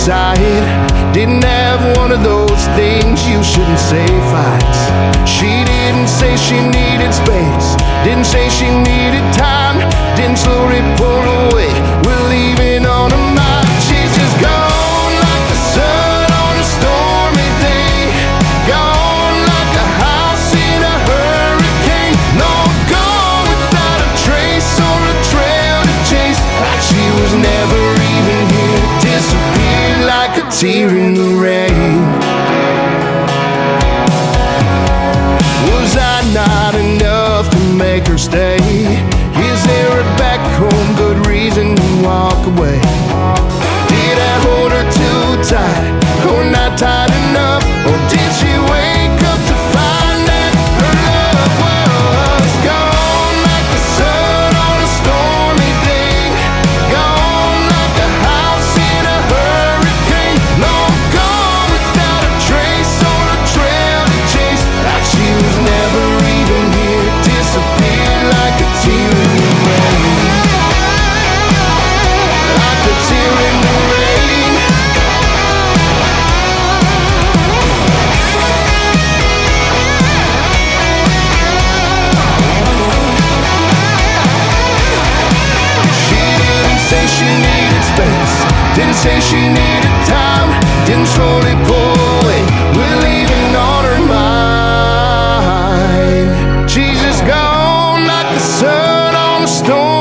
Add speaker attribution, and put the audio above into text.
Speaker 1: inside. Didn't have one of those things you shouldn't say fights. She didn't say she needed space, didn't say she needed time, didn't slowly pull away. We're leaving on a mind. She's just gone like the sun on a stormy day, gone like a house in a hurricane. No, gone without a trace or a trail to chase, like she was never even here. Disappeared like a tear in the rain. Was I not enough to make her stay? Is there a back home good reason to walk away? Did I hold her too tight, or not tight enough? Or did she wake up to find that her love was gone like the sun on a stormy day, gone like a house in a hurricane? No, gone without a trace or a trail to chase, like she was never even here. Disappeared like a tear in the rain, like a tear in the rain. She didn't say she needed space, didn't say she needed time, didn't slowly pull away. We're leaving on her mind. She's just gone like the sun on a storm.